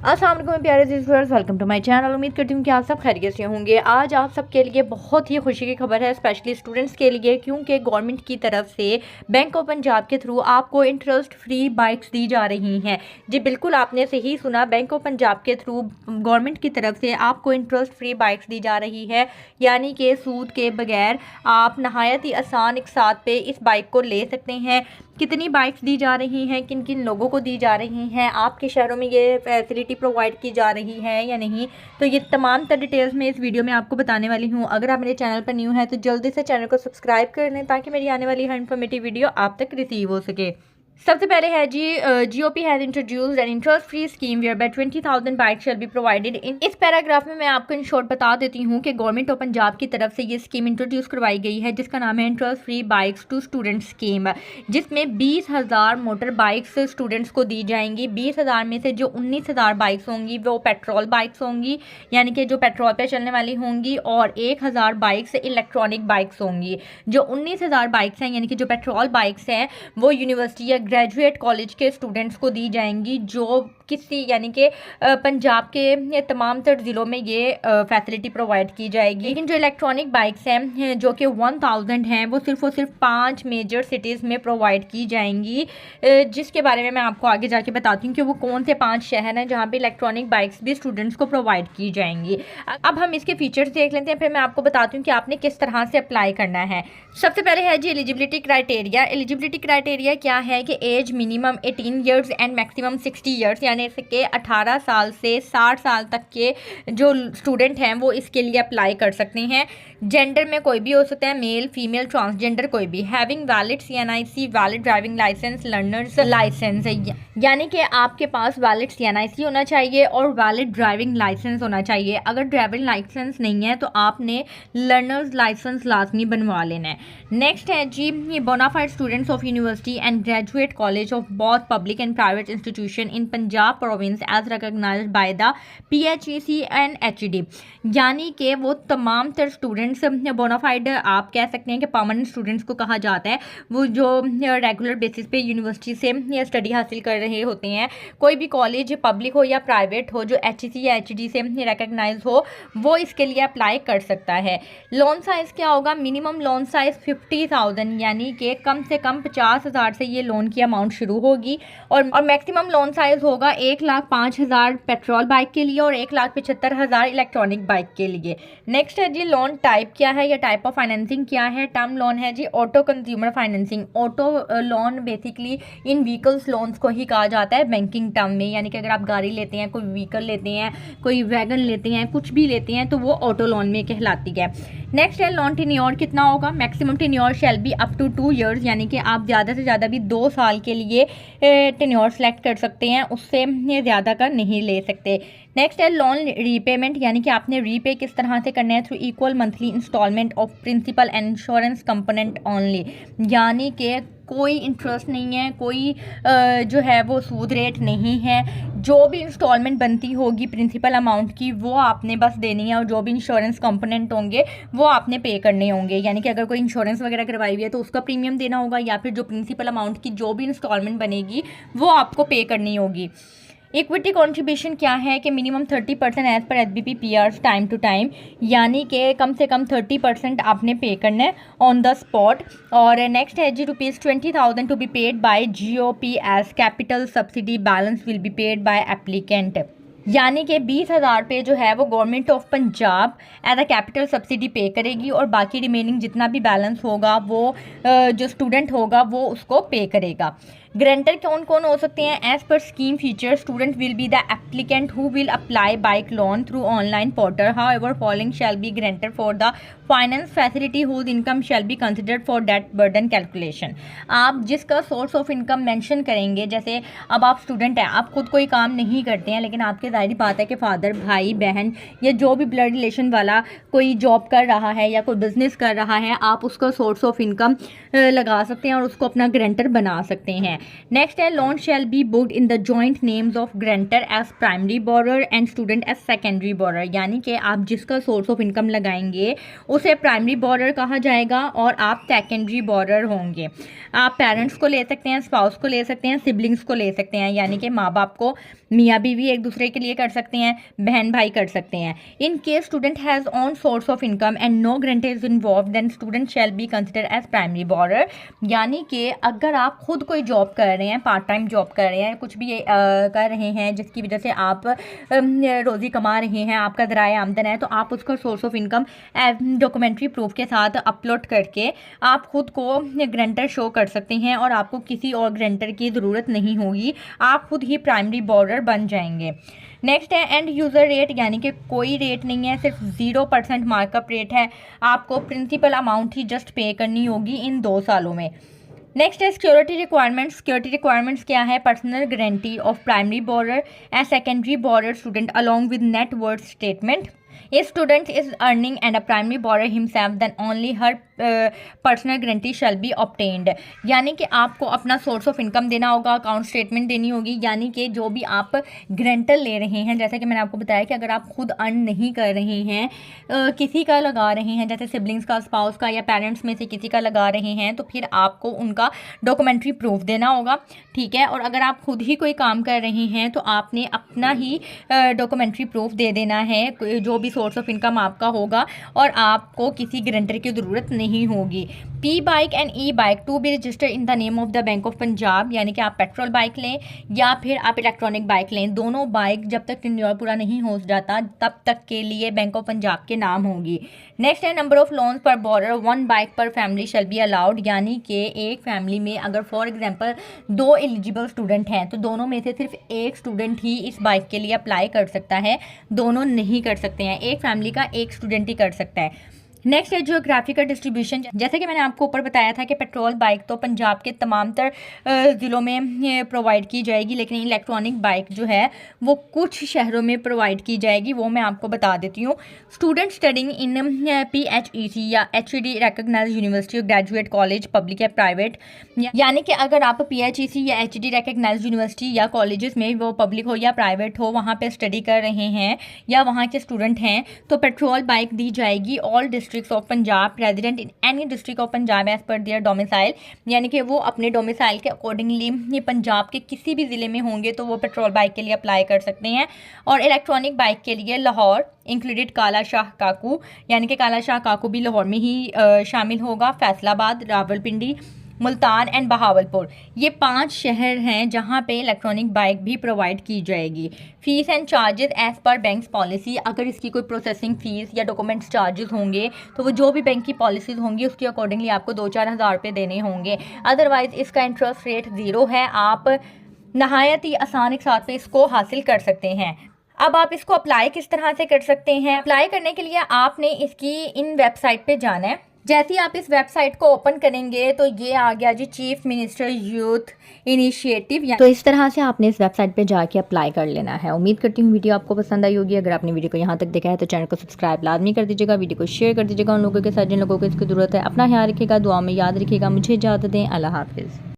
अस्सलाम वालेकुम प्यारे viewers, welcome to my channel. उम्मीद करती हूँ कि आप सब खैरियत से होंगे। आज आप सबके लिए बहुत ही खुशी की खबर है, स्पेशली स्टूडेंट्स के लिए, क्योंकि गवर्नमेंट की तरफ से बैंक ऑफ पंजाब के थ्रू आपको इंटरेस्ट फ्री बाइक्स दी जा रही हैं। जी बिल्कुल, आपने सही सुना, बैंक ऑफ पंजाब के थ्रू गवर्नमेंट की तरफ से आपको इंटरेस्ट फ्री बाइक्स दी जा रही है, यानी कि सूद के बगैर आप नहायत ही आसान एक साथ पे इस बाइक को ले सकते हैं। कितनी बाइक्स दी जा रही हैं, किन किन लोगों को दी जा रही हैं, आपके शहरों में ये फैसिलिटी प्रोवाइड की जा रही है या नहीं, तो ये तमाम तर डिटेल्स मैं इस वीडियो में आपको बताने वाली हूँ। अगर आप मेरे चैनल पर न्यू हैं तो जल्दी से चैनल को सब्सक्राइब कर लें ताकि मेरी आने वाली हर इन्फॉर्मेटिव वीडियो आप तक रिसीव हो सके। सबसे पहले है जी, GOP has introduced an interest free scheme whereby 20,000 bikes shall be provided. In इस पैराग्राफ में मैं आपको इन शॉर्ट बता देती हूँ कि गवर्नमेंट ऑफ पंजाब की तरफ से ये स्कीम इंट्रोड्यूस करवाई गई है, जिसका नाम है interest free bikes to student scheme, जिसमें 20,000 मोटर बाइक्स स्टूडेंट्स को दी जाएंगी। 20,000 में से जो 19,000 बाइक्स होंगी वो पेट्रोल बाइक्स होंगी, यानी कि जो पेट्रोल पे चलने वाली होंगी, और 1,000 बाइक्स इलेक्ट्रॉनिक बाइक्स होंगी। जो 19,000 बाइक्स हैं, यानी कि जो पेट्रोल बाइक्स हैं, वो यूनिवर्सिटी या ग्रेजुएट कॉलेज के स्टूडेंट्स को दी जाएंगी, जो किसी यानी कि पंजाब के तमाम तर ज़िलों में ये फैसिलिटी प्रोवाइड की जाएगी। लेकिन जो इलेक्ट्रॉनिक बाइक्स हैं जो कि 1,000 हैं, वो सिर्फ और सिर्फ 5 मेजर सिटीज़ में प्रोवाइड की जाएंगी, जिसके बारे में मैं आपको आगे जाके बताती हूँ कि वो कौन से 5 शहर हैं जहाँ पे इलेक्ट्रॉनिक बाइक्स भी स्टूडेंट्स को प्रोवाइड की जाएंगी। अब हम इसके फीचर्स देख लेते हैं, फिर मैं आपको बताती हूँ कि आपने किस तरह से अप्लाई करना है। सबसे पहले है जी एलिजिबिलिटी क्राइटेरिया। एलिजिबिलिटी क्राइटेरिया क्या है कि age minimum 18 years and maximum 60 years, यानी कि 18 साल से 60 साल तक के जो स्टूडेंट हैं वो इसके लिए अप्लाई कर सकते हैं। जेंडर में कोई भी हो सकता है, मेल फीमेल ट्रांसजेंडर कोई भी। Having valid CNIC valid driving licence learners licence, यानी कि आपके पास वैलिड CNIC होना चाहिए और वैलिड ड्राइविंग लाइसेंस होना चाहिए। अगर ड्राइविंग लाइसेंस नहीं है तो आपने लर्नर्स लाइसेंस लाजमी बनवा लेना है। नेक्स्ट है जी bona fide students of university and graduate college of both public and private institution in Punjab province as recognized by the PHEC and HED, यानी कि वो तमाम तर स्टूडेंट्स बोनाफाइड आप कह सकते हैं कि परमानेंट स्टूडेंट्स को कहा जाता है, वो जो रेगुलर बेसिस पे यूनिवर्सिटी से स्टडी हासिल कर रहे होते हैं। कोई भी कॉलेज पब्लिक हो या प्राइवेट हो जो HEC या HED से रिकॉग्नाइज हो, वो इसके लिए अप्लाई कर सकता है। लोन साइज़ क्या होगा? मिनिमम लोन साइज़ 50,000, यानी कि कम से कम 50,000 से ये लोन की अमाउंट शुरू होगी, और मैक्सिमम लोन साइज़ होगा 1,05,000 पेट्रोल बाइक के लिए और 1,75,000 इलेक्ट्रॉनिक बाइक के लिए। नेक्स्ट है जी लोन टाइप क्या है या टाइप ऑफ फाइनेंसिंग क्या है। टर्म लोन है जी auto consumer financing. Auto loan basically in vehicles loans को ही कहा जाता है बैंकिंग टर्म में, यानी कि अगर आप गाड़ी लेते हैं, कोई व्हीकल लेते हैं, कोई वैगन लेते हैं, कुछ भी लेते हैं, तो वो ऑटो लोन में कहलाती है। नेक्स्ट है लोन टेन्योर कितना होगा? Maximum tenure shall be up to 2 years, यानी कि आप ज़्यादा से ज़्यादा भी 2 साल के लिए टेन्योर सेलेक्ट कर सकते हैं, उससे ज़्यादा का नहीं ले सकते। नेक्स्ट है लोन रीपेमेंट, यानी कि आपने रीपे किस तरह से करना है? Through equal monthly instalment of principal and insurance component only, यानी कि कोई इंटरेस्ट नहीं है, कोई जो है वो सूद रेट नहीं है। जो भी इंस्टॉलमेंट बनती होगी प्रिंसिपल अमाउंट की, वो आपने बस देनी है, और जो भी इंश्योरेंस कंपोनेंट होंगे वो आपने पे करने होंगे, यानी कि अगर कोई इंश्योरेंस वगैरह करवाई हुई है तो उसका प्रीमियम देना होगा, या फिर जो प्रिंसिपल अमाउंट की जो भी इंस्टॉलमेंट बनेगी वो आपको पे करनी होगी। इक्विटी कॉन्ट्रीब्यूशन क्या है कि minimum 30% as per HBP PRs time to time, यानी कि कम से कम 30% आपने पे करना है ऑन द स्पॉट। और नेक्स्ट है जी ₹20,000 to be paid by GOP as capital subsidy, balance will be paid by applicant, यानी कि 20,000 पे जो है वो government of Punjab as a capital subsidy pay करेगी, और बाकी रिमेनिंग जितना भी बैलेंस होगा वो जो स्टूडेंट होगा वो उसको पे करेगा। ग्रेंटर कौन कौन हो सकते हैं? As per scheme feature student will be the applicant who will apply bike loan through online portal, however following shall be grantor for the finance facility whose income shall be considered for debt burden calculation. आप जिसका source of income mention करेंगे, जैसे अब आप student हैं, आप खुद कोई काम नहीं करते हैं, लेकिन आपके ज़ाहिर बात है कि फादर, भाई, बहन या जो भी ब्लड रिलेशन वाला कोई जॉब कर रहा है या कोई बिजनेस कर रहा है, आप उसका सोर्स ऑफ इनकम लगा सकते हैं और उसको अपना ग्रेंटर बना सकते हैं। नेक्स्ट है loan shall be booked in the joint names of grantor as primary borrower and student as secondary borrower, यानी कि आप जिसका सोर्स ऑफ इनकम लगाएंगे उसे प्राइमरी बोरर कहा जाएगा और आप सेकेंडरी बोरर होंगे। आप पेरेंट्स को ले सकते हैं, स्पाउस को ले सकते हैं, सिबलिंग्स को ले सकते हैं, यानी कि माँ बाप को, मियाँ बीवी एक दूसरे के लिए कर सकते हैं, बहन भाई कर सकते हैं। In case student has on source of income and no grantor is involve then student shall be consider as primary borrower, यानी कि अगर आप खुद कोई जॉब कर रहे हैं, पार्ट टाइम जॉब कर रहे हैं, कुछ भी कर रहे हैं जिसकी वजह से आप रोज़ी कमा रहे हैं, आपका ज़राए आमदन है, तो आप उसका source of income documentary proof के साथ अपलोड करके आप खुद को ग्रांटर शो कर सकते हैं और आपको किसी और ग्रांटर की ज़रूरत नहीं होगी, आप खुद ही प्राइमरी बोरर बन जाएंगे। नेक्स्ट है एंड यूज़र रेट, यानी कि कोई रेट नहीं है, सिर्फ 0% मार्कअप रेट है, आपको प्रिंसिपल अमाउंट ही जस्ट पे करनी होगी इन 2 सालों में। नेक्स्ट है सिक्योरिटी रिक्वायरमेंट्स। सिक्योरिटी रिक्वायरमेंट्स क्या है? Personal guarantee of primary borrower and secondary borer student along with net worth statement. If student is earning and a primary borrower himself, then only her personal guarantee shall be obtained। यानी कि आपको अपना source of income देना होगा, account statement देनी होगी, यानी कि जो भी आप ग्रांटर ले रहे हैं, जैसा कि मैंने आपको बताया कि अगर आप खुद अर्न नहीं कर रहे हैं, किसी का लगा रहे हैं, जैसे सिबलिंग्स का, स्पाउस का या पेरेंट्स में से किसी का लगा रहे हैं, तो फिर आपको उनका डॉक्यूमेंट्री प्रूफ देना होगा, ठीक है। और अगर आप खुद ही कोई काम कर रहे हैं तो आपने अपना ही डॉक्यूमेंट्री प्रूफ दे देना है, जो भी सोर्स ऑफ इनकम आपका होगा, और आपको किसी गारंटर की ज़रूरत नहीं होगी। P bike and E bike to be registered in the name of the Bank of Punjab, यानी कि आप पेट्रोल बाइक लें या फिर आप इलेक्ट्रॉनिक बाइक लें, दोनों बाइक जब तक टेन्योर पूरा नहीं हो जाता तब तक के लिए बैंक ऑफ पंजाब के नाम होगी। नेक्स्ट है नंबर ऑफ लोन्स पर बोरर 1 बाइक पर फैमिली शैल बी अलाउड, यानी कि एक फैमिली में अगर फॉर एग्जांपल 2 एलिजिबल स्टूडेंट हैं तो दोनों में से सिर्फ एक स्टूडेंट ही इस बाइक के लिए अप्लाई कर सकता है, दोनों नहीं कर सकते हैं, एक फैमिली का एक स्टूडेंट ही कर सकता है। नेक्स्ट है जियोग्राफिकल डिस्ट्रीब्यूशन। जैसे कि मैंने आपको ऊपर बताया था कि पेट्रोल बाइक तो पंजाब के तमाम तर ज़िलों में प्रोवाइड की जाएगी, लेकिन इलेक्ट्रॉनिक बाइक जो है वो कुछ शहरों में प्रोवाइड की जाएगी, वो मैं आपको बता देती हूँ। स्टूडेंट स्टडिंग इन PHEC या HED recognised university graduate college public या प्राइवेट, यानी कि अगर आप PHEC या HED रिकग्नाइज्ड यूनिवर्सिटी या कॉलेजेस में, वो पब्लिक हो या प्राइवेट हो, वहाँ पर स्टडी कर रहे हैं या वहाँ के स्टूडेंट हैं, तो पेट्रोल बाइक दी जाएगी। All district of Punjab resident in any district of Punjab as per their domicile, यानी कि वो अपने डोमिसाइल के अकॉर्डिंगली पंजाब के किसी भी ज़िले में होंगे तो वो पेट्रोल बाइक के लिए अप्लाई कर सकते हैं। और इलेक्ट्रॉनिक बाइक के लिए लाहौर इंक्लूडेड काला शाह काकू, यानी कि काला शाह काकू भी लाहौर में ही शामिल होगा, फैसलाबाद, रावलपिंडी, मुल्तान एंड बहावलपुर, ये 5 शहर हैं जहां पे इलेक्ट्रॉनिक बाइक भी प्रोवाइड की जाएगी। Fees and charges as per bank policy, अगर इसकी कोई प्रोसेसिंग फ़ीस या डॉक्यूमेंट्स चार्जेस होंगे तो वो जो भी बैंक की पॉलिसीज़ होंगी उसके अकॉर्डिंगली आपको 2-4 हज़ार रुपये देने होंगे। अदरवाइज़ इसका इंटरेस्ट रेट 0 है, आप नहायत ही आसान एक साथ पे इसको हासिल कर सकते हैं। अब आप इसको अप्लाई किस तरह से कर सकते हैं? अप्लाई करने के लिए आपने इसकी इन वेबसाइट पे जाना है। जैसे ही आप इस वेबसाइट को ओपन करेंगे तो ये आ गया जी चीफ मिनिस्टर यूथ इनिशिएटिव, तो इस तरह से आपने इस वेबसाइट पे जाके अप्लाई कर लेना है। उम्मीद करती हूँ वीडियो आपको पसंद आई होगी। अगर आपने वीडियो को यहाँ तक देखा है तो चैनल को सब्सक्राइब लाजमी कर दीजिएगा, वीडियो को शेयर कर दीजिएगा उन लोगों के साथ जिन लोगों को इसकी ज़रूरत है। अपना ख्याल रखिएगा, दुआ में याद रखिएगा। मुझे इजाज़त दें, अल्लाह हाफिज़।